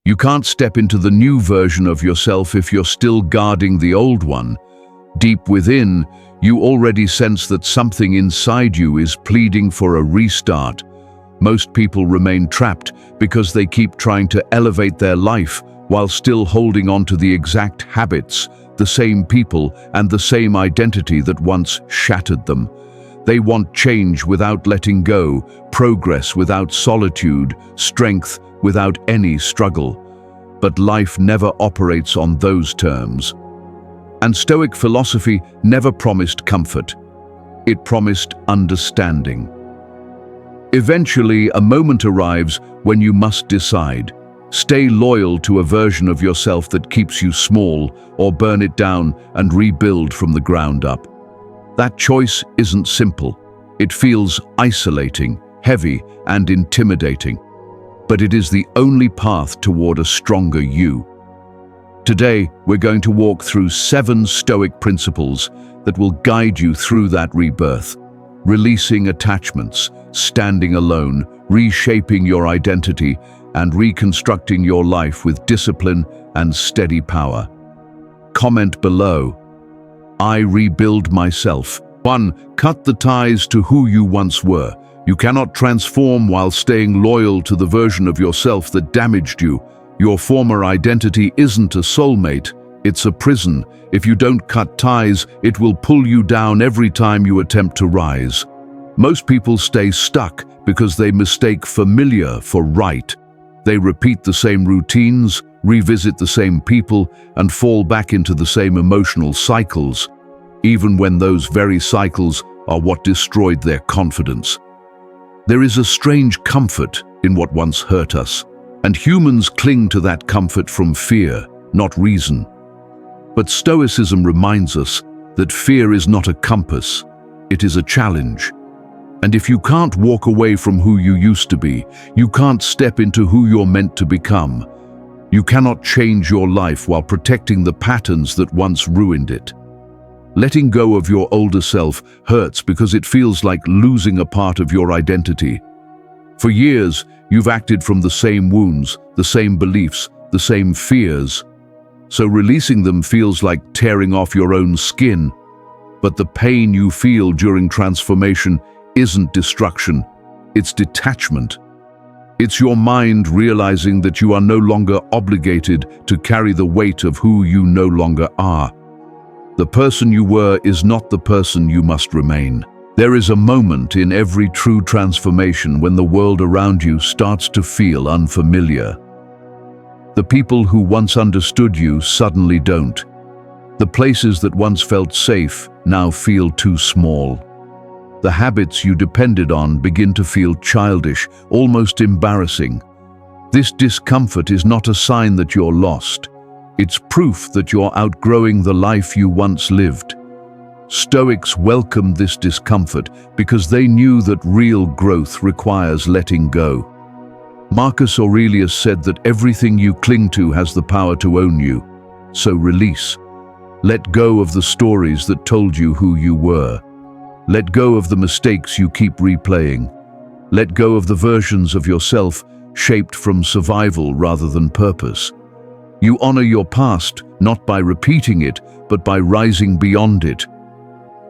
You can't step into the new version of yourself if you're still guarding the old one. Deep within, you already sense that something inside you is pleading for a restart. Most people remain trapped because they keep trying to elevate their life while still holding on to the exact habits, the same people, and the same identity that once shattered them. They want change without letting go, progress without solitude, strength without any struggle. But life never operates on those terms. And Stoic philosophy never promised comfort. It promised understanding. Eventually, a moment arrives when you must decide. Stay loyal to a version of yourself that keeps you small, or burn it down and rebuild from the ground up. That choice isn't simple. It feels isolating, heavy, and intimidating. But it is the only path toward a stronger you. Today, we're going to walk through 7 Stoic principles that will guide you through that rebirth. Releasing attachments, standing alone, reshaping your identity, and reconstructing your life with discipline and steady power. Comment below. I rebuild myself. 1. Cut the ties to who you once were. You cannot transform while staying loyal to the version of yourself that damaged you. Your former identity isn't a soulmate, it's a prison. If you don't cut ties, it will pull you down every time you attempt to rise. Most people stay stuck because they mistake familiar for right. They repeat the same routines, revisit the same people, and fall back into the same emotional cycles, even when those very cycles are what destroyed their confidence. There is a strange comfort in what once hurt us, and humans cling to that comfort from fear, not reason. But Stoicism reminds us that fear is not a compass, it is a challenge. And if you can't walk away from who you used to be, you can't step into who you're meant to become. You cannot change your life while protecting the patterns that once ruined it. Letting go of your older self hurts because it feels like losing a part of your identity. For years, you've acted from the same wounds, the same beliefs, the same fears. So releasing them feels like tearing off your own skin. But the pain you feel during transformation isn't destruction, it's detachment. It's your mind realizing that you are no longer obligated to carry the weight of who you no longer are. The person you were is not the person you must remain. There is a moment in every true transformation when the world around you starts to feel unfamiliar. The people who once understood you suddenly don't. The places that once felt safe now feel too small. The habits you depended on begin to feel childish, almost embarrassing. This discomfort is not a sign that you're lost. It's proof that you're outgrowing the life you once lived. Stoics welcomed this discomfort because they knew that real growth requires letting go. Marcus Aurelius said that everything you cling to has the power to own you. So release. Let go of the stories that told you who you were. Let go of the mistakes you keep replaying. Let go of the versions of yourself shaped from survival rather than purpose. You honor your past, not by repeating it, but by rising beyond it.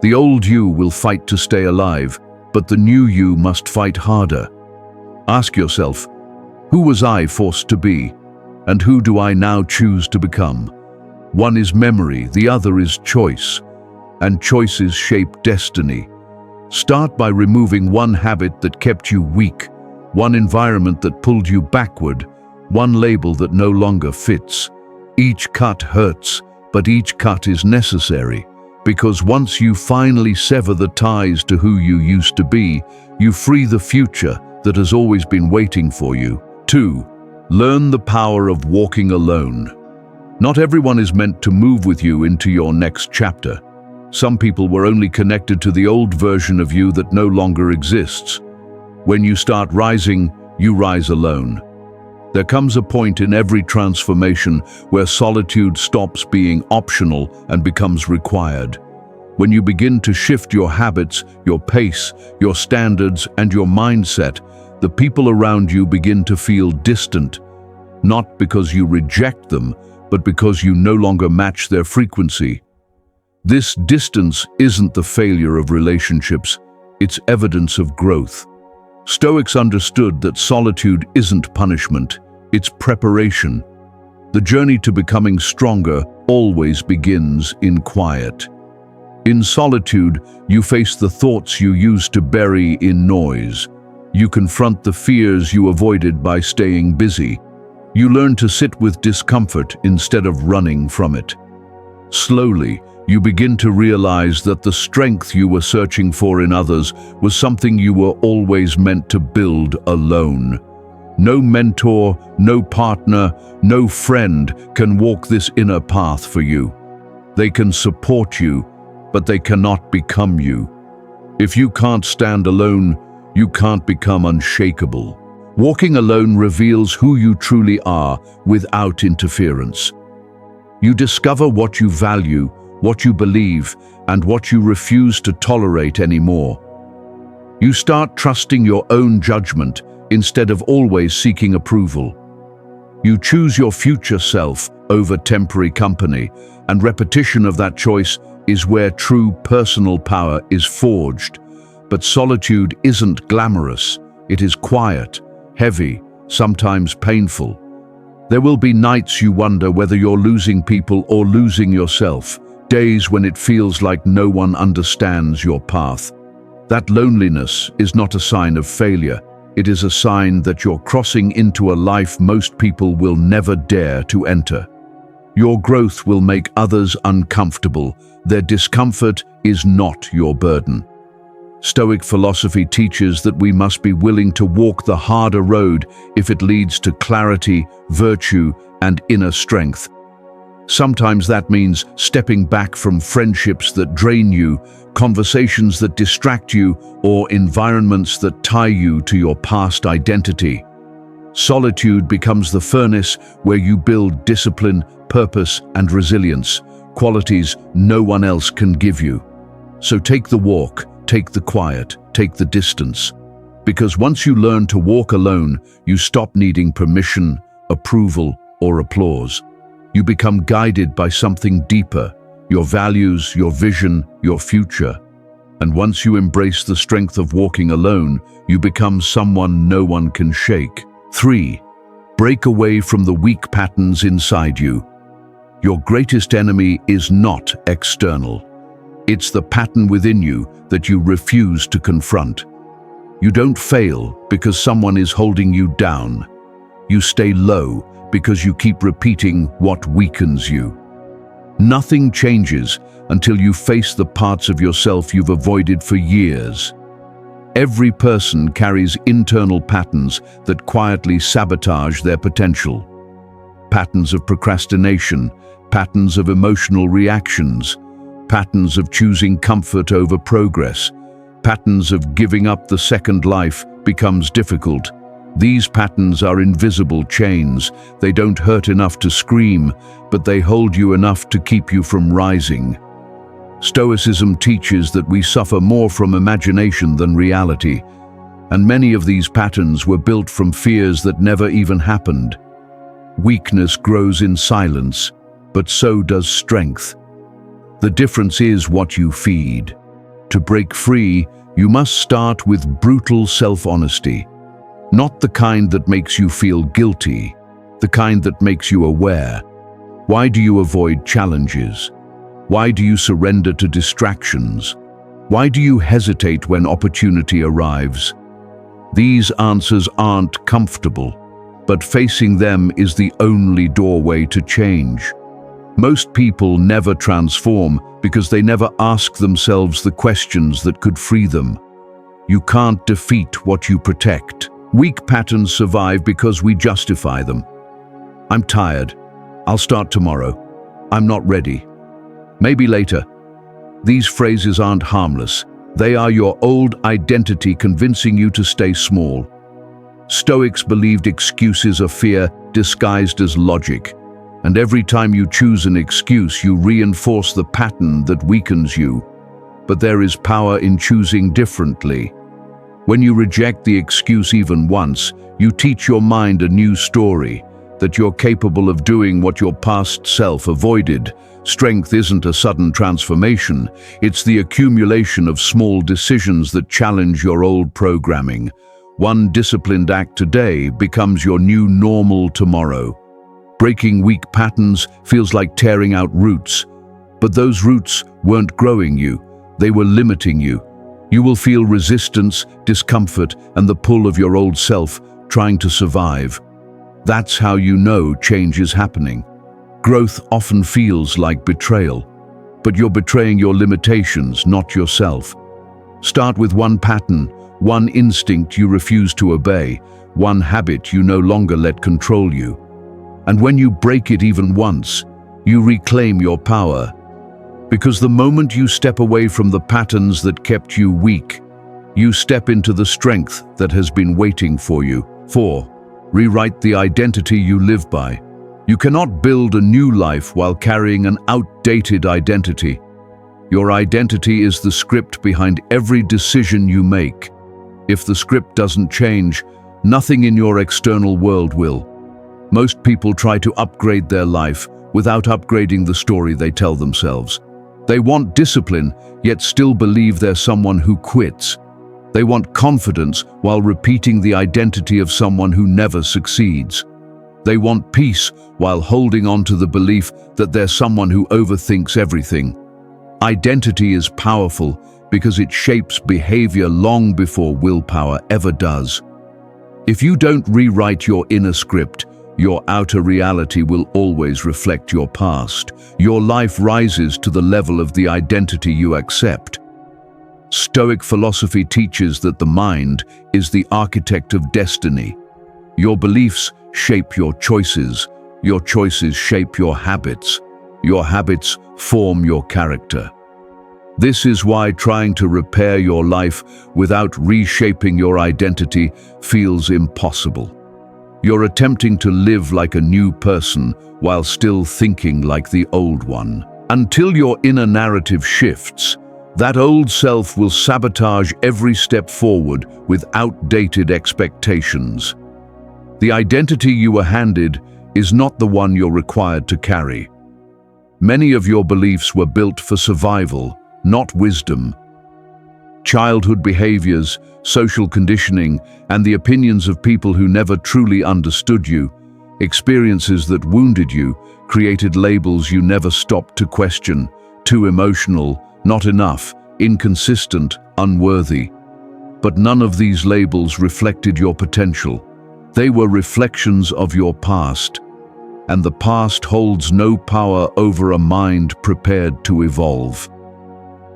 The old you will fight to stay alive, but the new you must fight harder. Ask yourself, who was I forced to be, and who do I now choose to become? One is memory, the other is choice, and choices shape destiny. Start by removing one habit that kept you weak, one environment that pulled you backward, one label that no longer fits. Each cut hurts, but each cut is necessary, because once you finally sever the ties to who you used to be, you free the future that has always been waiting for you. 2. Learn the power of walking alone. Not everyone is meant to move with you into your next chapter. Some people were only connected to the old version of you that no longer exists. When you start rising, you rise alone. There comes a point in every transformation where solitude stops being optional and becomes required. When you begin to shift your habits, your pace, your standards, and your mindset, the people around you begin to feel distant. not because you reject them, but because you no longer match their frequency. This distance isn't the failure of relationships, it's evidence of growth. Stoics understood that solitude isn't punishment, it's preparation. The journey to becoming stronger always begins in quiet. In solitude, you face the thoughts you used to bury in noise. You confront the fears you avoided by staying busy. You learn to sit with discomfort instead of running from it. Slowly, you begin to realize that the strength you were searching for in others was something you were always meant to build alone. No mentor, no partner, no friend can walk this inner path for you. They can support you, but they cannot become you. If you can't stand alone, you can't become unshakable. Walking alone reveals who you truly are without interference. You discover what you value, what you believe, and what you refuse to tolerate anymore. You start trusting your own judgment instead of always seeking approval. You choose your future self over temporary company, and repetition of that choice is where true personal power is forged. But solitude isn't glamorous, it is quiet, heavy, sometimes painful. There will be nights you wonder whether you're losing people or losing yourself, days when it feels like no one understands your path. That loneliness is not a sign of failure, it is a sign that you're crossing into a life most people will never dare to enter. Your growth will make others uncomfortable, their discomfort is not your burden. Stoic philosophy teaches that we must be willing to walk the harder road if it leads to clarity, virtue, and inner strength. Sometimes that means stepping back from friendships that drain you, conversations that distract you, or environments that tie you to your past identity. Solitude becomes the furnace where you build discipline, purpose, and resilience, qualities no one else can give you. So take the walk. Take the quiet, take the distance. Because once you learn to walk alone, you stop needing permission, approval, or applause. You become guided by something deeper, your values, your vision, your future. And once you embrace the strength of walking alone, you become someone no one can shake. 3. Break away from the weak patterns inside you. Your greatest enemy is not external. It's the pattern within you that you refuse to confront. You don't fail because someone is holding you down. You stay low because you keep repeating what weakens you. Nothing changes until you face the parts of yourself you've avoided for years. Every person carries internal patterns that quietly sabotage their potential. Patterns of procrastination, patterns of emotional reactions, patterns of choosing comfort over progress, patterns of giving up the second life becomes difficult. These patterns are invisible chains. They don't hurt enough to scream, but they hold you enough to keep you from rising. Stoicism teaches that we suffer more from imagination than reality, and many of these patterns were built from fears that never even happened. Weakness grows in silence, but so does strength. The difference is what you feed. To break free, you must start with brutal self-honesty. Not the kind that makes you feel guilty, the kind that makes you aware. Why do you avoid challenges? Why do you surrender to distractions? Why do you hesitate when opportunity arrives? These answers aren't comfortable, but facing them is the only doorway to change. Most people never transform because they never ask themselves the questions that could free them. You can't defeat what you protect. Weak patterns survive because we justify them. I'm tired. I'll start tomorrow. I'm not ready. Maybe later. These phrases aren't harmless. They are your old identity convincing you to stay small. Stoics believed excuses are fear disguised as logic. And every time you choose an excuse, you reinforce the pattern that weakens you. But there is power in choosing differently. When you reject the excuse even once, you teach your mind a new story. that you're capable of doing what your past self avoided. Strength isn't a sudden transformation, it's the accumulation of small decisions that challenge your old programming. One disciplined act today becomes your new normal tomorrow. Breaking weak patterns feels like tearing out roots, but those roots weren't growing you, they were limiting you. You will feel resistance, discomfort, and the pull of your old self trying to survive. That's how you know change is happening. Growth often feels like betrayal, but you're betraying your limitations, not yourself. Start with one pattern, one instinct you refuse to obey, one habit you no longer let control you. And when you break it even once, you reclaim your power. Because the moment you step away from the patterns that kept you weak, you step into the strength that has been waiting for you. 4. Rewrite the identity you live by. You cannot build a new life while carrying an outdated identity. Your identity is the script behind every decision you make. If the script doesn't change, nothing in your external world will. Most people try to upgrade their life without upgrading the story they tell themselves. They want discipline, yet still believe they're someone who quits. They want confidence while repeating the identity of someone who never succeeds. They want peace while holding on to the belief that they're someone who overthinks everything. Identity is powerful because it shapes behavior long before willpower ever does. If you don't rewrite your inner script, your outer reality will always reflect your past. Your life rises to the level of the identity you accept. Stoic philosophy teaches that the mind is the architect of destiny. Your beliefs shape your choices shape your habits form your character. This is why trying to repair your life without reshaping your identity feels impossible. You're attempting to live like a new person while still thinking like the old one. Until your inner narrative shifts, that old self will sabotage every step forward with outdated expectations. The identity you were handed is not the one you're required to carry. Many of your beliefs were built for survival, not wisdom. Childhood behaviors, social conditioning, and the opinions of people who never truly understood you, experiences that wounded you, created labels you never stopped to question: too emotional, not enough, inconsistent, unworthy. But none of these labels reflected your potential. They were reflections of your past, and the past holds no power over a mind prepared to evolve.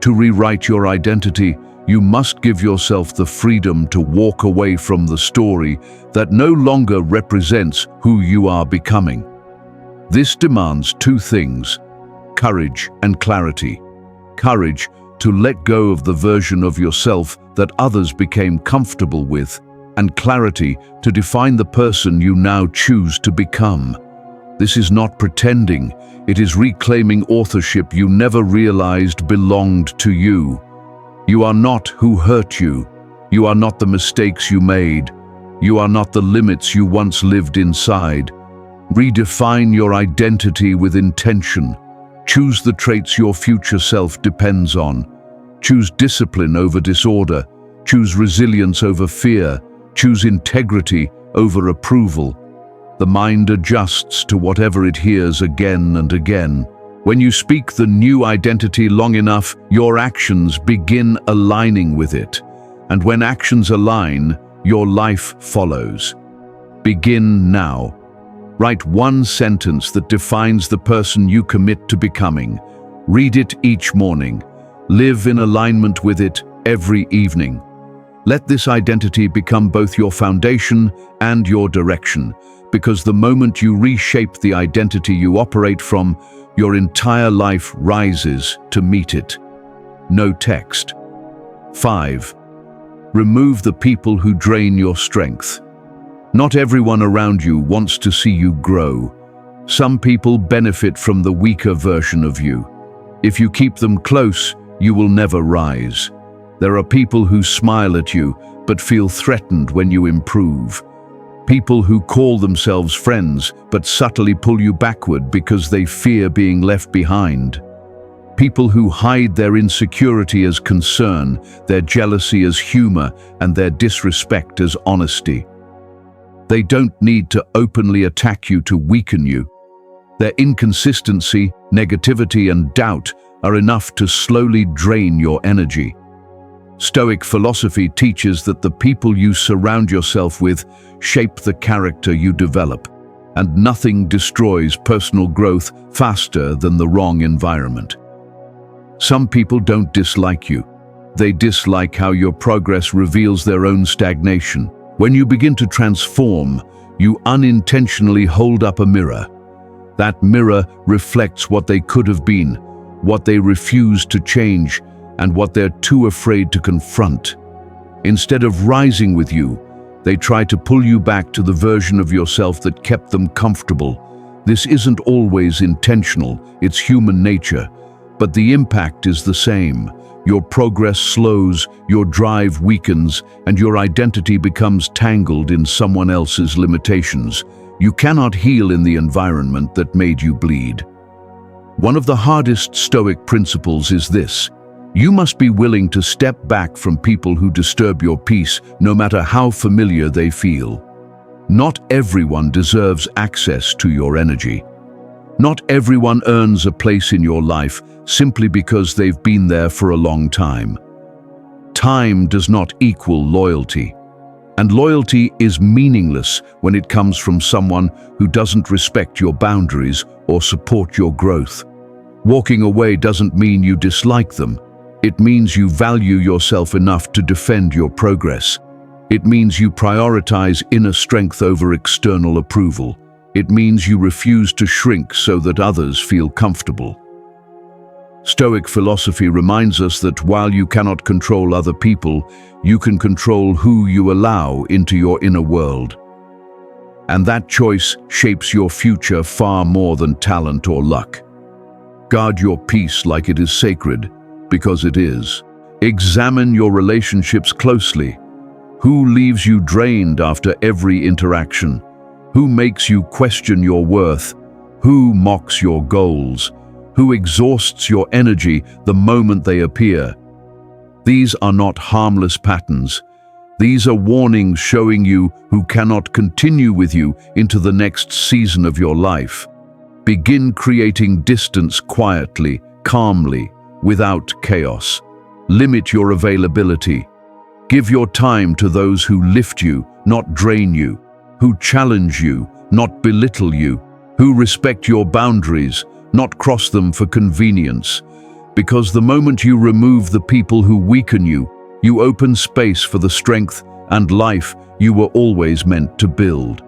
To rewrite your identity, you must give yourself the freedom to walk away from the story that no longer represents who you are becoming. This demands two things: courage and clarity. Courage to let go of the version of yourself that others became comfortable with, and clarity to define the person you now choose to become. This is not pretending, it is reclaiming authorship you never realized belonged to you. You are not who hurt you. You are not the mistakes you made. You are not the limits you once lived inside. Redefine your identity with intention. Choose the traits your future self depends on. Choose discipline over disorder. Choose resilience over fear. Choose integrity over approval. The mind adjusts to whatever it hears again and again. When you speak the new identity long enough, your actions begin aligning with it. And when actions align, your life follows. Begin now. Write one sentence that defines the person you commit to becoming. Read it each morning. Live in alignment with it every evening. Let this identity become both your foundation and your direction, because the moment you reshape the identity you operate from, your entire life rises to meet it. No text. 5. Remove the people who drain your strength. Not everyone around you wants to see you grow. Some people benefit from the weaker version of you. If you keep them close, you will never rise. There are people who smile at you, but feel threatened when you improve. People who call themselves friends but subtly pull you backward because they fear being left behind. People who hide their insecurity as concern, their jealousy as humor, and their disrespect as honesty. They don't need to openly attack you to weaken you. Their inconsistency, negativity, and doubt are enough to slowly drain your energy. Stoic philosophy teaches that the people you surround yourself with shape the character you develop, and nothing destroys personal growth faster than the wrong environment. Some people don't dislike you. They dislike how your progress reveals their own stagnation. When you begin to transform, you unintentionally hold up a mirror. That mirror reflects what they could have been, what they refuse to change, and what they're too afraid to confront. Instead of rising with you, they try to pull you back to the version of yourself that kept them comfortable. This isn't always intentional, it's human nature. But the impact is the same. Your progress slows, your drive weakens, and your identity becomes tangled in someone else's limitations. You cannot heal in the environment that made you bleed. One of the hardest Stoic principles is this: you must be willing to step back from people who disturb your peace, no matter how familiar they feel. Not everyone deserves access to your energy. Not everyone earns a place in your life simply because they've been there for a long time. Time does not equal loyalty. And loyalty is meaningless when it comes from someone who doesn't respect your boundaries or support your growth. Walking away doesn't mean you dislike them. It means you value yourself enough to defend your progress. It means you prioritize inner strength over external approval. It means you refuse to shrink so that others feel comfortable. Stoic philosophy reminds us that while you cannot control other people, you can control who you allow into your inner world. And that choice shapes your future far more than talent or luck. Guard your peace like it is sacred, because it is. Examine your relationships closely. Who leaves you drained after every interaction? Who makes you question your worth? Who mocks your goals? Who exhausts your energy the moment they appear? These are not harmless patterns. These are warnings showing you who cannot continue with you into the next season of your life. Begin creating distance quietly, calmly, without chaos. Limit your availability. Give your time to those who lift you, not drain you, who challenge you, not belittle you, who respect your boundaries, not cross them for convenience. Because the moment you remove the people who weaken you, you open space for the strength and life you were always meant to build.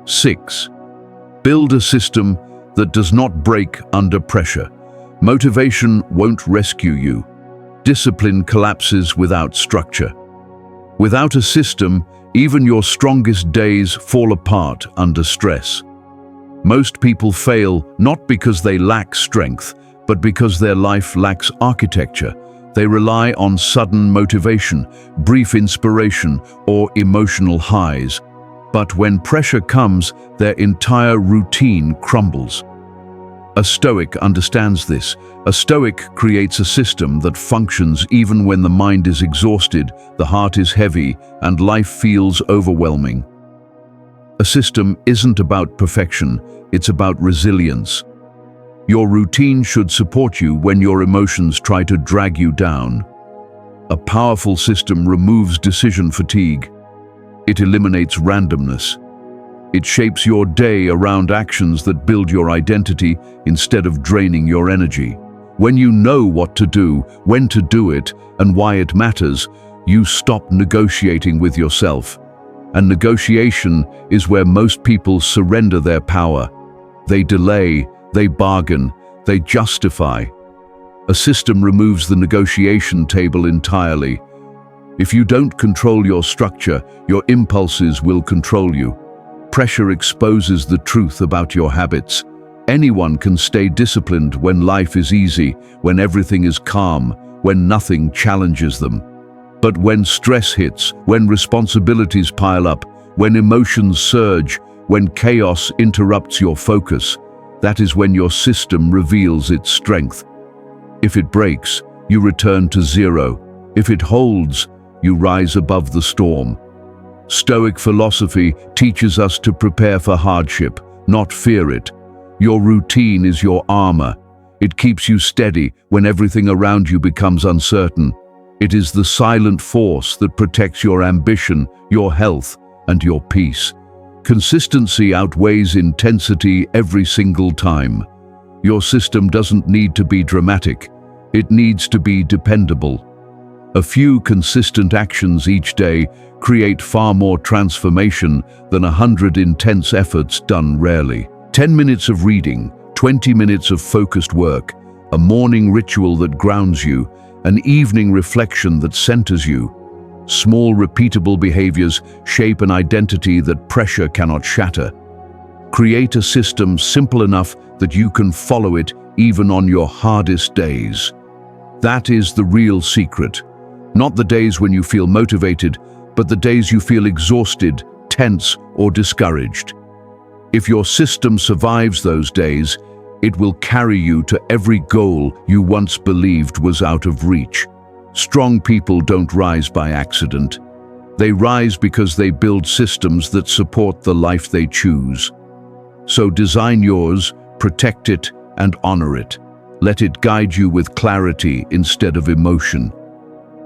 6. Build a system that does not break under pressure. Motivation won't rescue you. Discipline collapses without structure. Without a system, even your strongest days fall apart under stress. Most people fail not because they lack strength, but because their life lacks architecture. They rely on sudden motivation, brief inspiration, or emotional highs. But when pressure comes, their entire routine crumbles. A Stoic understands this. A Stoic creates a system that functions even when the mind is exhausted, the heart is heavy, and life feels overwhelming. A system isn't about perfection, it's about resilience. Your routine should support you when your emotions try to drag you down. A powerful system removes decision fatigue. It eliminates randomness. It shapes your day around actions that build your identity instead of draining your energy. When you know what to do, when to do it, and why it matters, you stop negotiating with yourself. And negotiation is where most people surrender their power. They delay, they bargain, they justify. A system removes the negotiation table entirely. If you don't control your structure, your impulses will control you. Pressure exposes the truth about your habits. Anyone can stay disciplined when life is easy, when everything is calm, when nothing challenges them. But when stress hits, when responsibilities pile up, When emotions surge, when chaos interrupts your focus, that is when your system reveals its strength. If it breaks, you return to zero. If it holds, you rise above the storm. Stoic philosophy teaches us to prepare for hardship, not fear it. Your routine is your armor. It keeps you steady when everything around you becomes uncertain. It is the silent force that protects your ambition, your health, and your peace. Consistency outweighs intensity every single time. Your system doesn't need to be dramatic. It needs to be dependable. A few consistent actions each day create far more transformation than 100 intense efforts done rarely. 10 minutes of reading, 20 minutes of focused work, a morning ritual that grounds you, an evening reflection that centers you. Small, repeatable behaviors shape an identity that pressure cannot shatter. Create a system simple enough that you can follow it even on your hardest days. That is the real secret. Not the days when you feel motivated, but the days you feel exhausted, tense, or discouraged. If your system survives those days, it will carry you to every goal you once believed was out of reach. Strong people don't rise by accident. They rise because they build systems that support the life they choose. So design yours, protect it, and honor it. Let it guide you with clarity instead of emotion.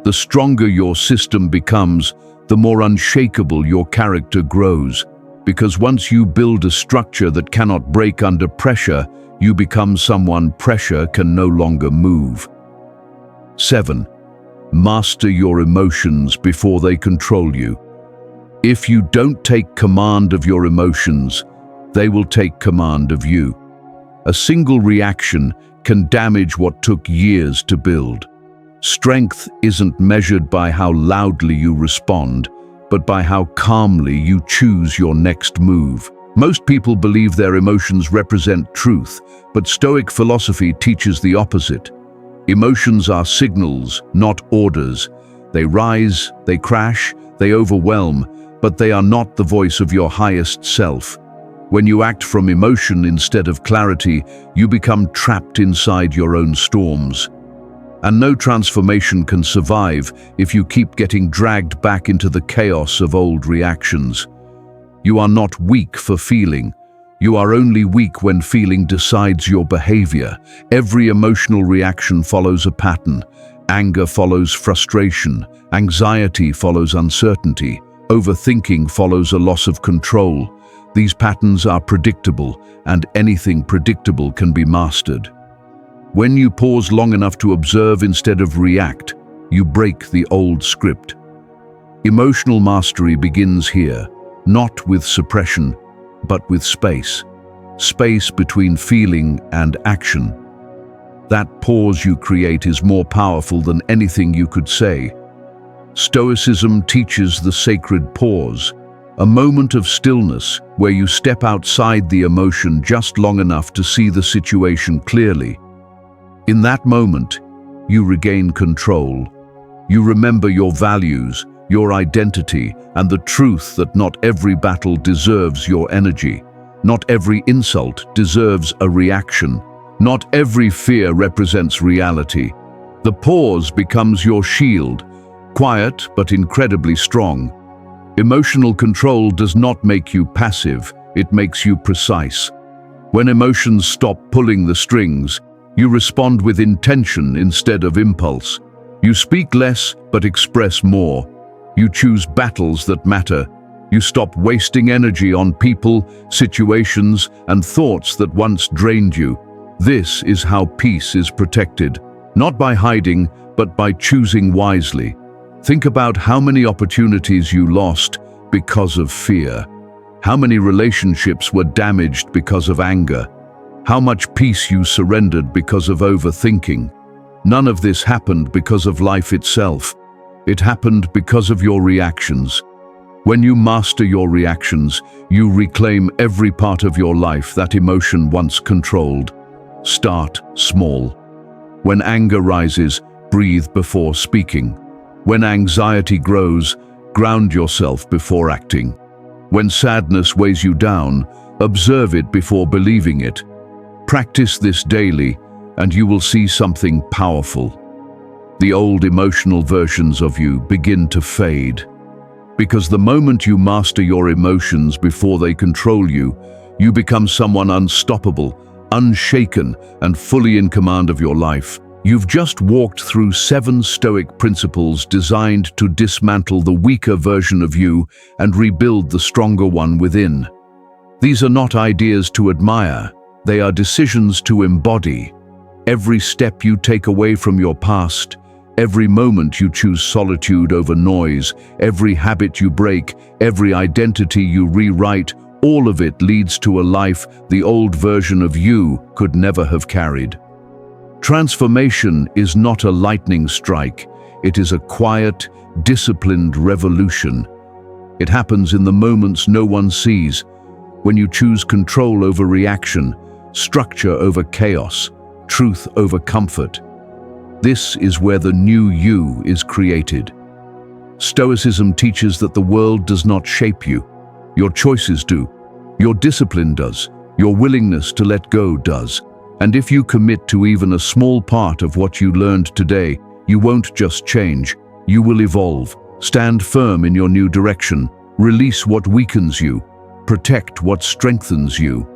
The stronger your system becomes, the more unshakable your character grows. Because once you build a structure that cannot break under pressure, you become someone pressure can no longer move. 7. Master your emotions before they control you. If you don't take command of your emotions, they will take command of you. A single reaction can damage what took years to build. Strength isn't measured by how loudly you respond, but by how calmly you choose your next move. Most people believe their emotions represent truth, but Stoic philosophy teaches the opposite. Emotions are signals, not orders. They rise, they crash, they overwhelm, but they are not the voice of your highest self. When you act from emotion instead of clarity, you become trapped inside your own storms. And no transformation can survive if you keep getting dragged back into the chaos of old reactions. You are not weak for feeling. You are only weak when feeling decides your behavior. Every emotional reaction follows a pattern. Anger follows frustration. Anxiety follows uncertainty. Overthinking follows a loss of control. These patterns are predictable, and anything predictable can be mastered. When you pause long enough to observe instead of react, you break the old script. Emotional mastery begins here, not with suppression, but with space. Space between feeling and action. That pause you create is more powerful than anything you could say. Stoicism teaches the sacred pause, a moment of stillness where you step outside the emotion just long enough to see the situation clearly. In that moment, you regain control. You remember your values, your identity, and the truth that not every battle deserves your energy. Not every insult deserves a reaction. Not every fear represents reality. The pause becomes your shield, quiet but incredibly strong. Emotional control does not make you passive, it makes you precise. When emotions stop pulling the strings, you respond with intention instead of impulse. You speak less but express more. You choose battles that matter. You stop wasting energy on people, situations, and thoughts that once drained you. This is how peace is protected, not by hiding, but by choosing wisely. Think about how many opportunities you lost because of fear. How many relationships were damaged because of anger. How much peace you surrendered because of overthinking. None of this happened because of life itself. It happened because of your reactions. When you master your reactions, you reclaim every part of your life that emotion once controlled. Start small. When anger rises, breathe before speaking. When anxiety grows, ground yourself before acting. When sadness weighs you down, observe it before believing it. Practice this daily, and you will see something powerful. The old emotional versions of you begin to fade. Because the moment you master your emotions before they control you, you become someone unstoppable, unshaken, and fully in command of your life. You've just walked through 7 Stoic principles designed to dismantle the weaker version of you and rebuild the stronger one within. These are not ideas to admire, they are decisions to embody. Every step you take away from your past, every moment you choose solitude over noise, every habit you break, every identity you rewrite, all of it leads to a life the old version of you could never have carried. Transformation is not a lightning strike, it is a quiet, disciplined revolution. It happens in the moments no one sees, when you choose control over reaction, structure over chaos, truth over comfort. This is where the new you is created. Stoicism teaches that the world does not shape you. Your choices do. Your discipline does. Your willingness to let go does. And if you commit to even a small part of what you learned today, you won't just change, you will evolve. Stand firm in your new direction. Release what weakens you. Protect what strengthens you.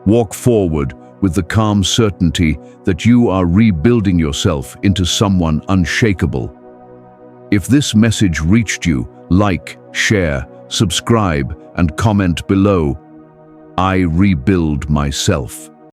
Walk forward with the calm certainty that you are rebuilding yourself into someone unshakable. If this message reached you, like, share, subscribe, and comment below. I rebuild myself.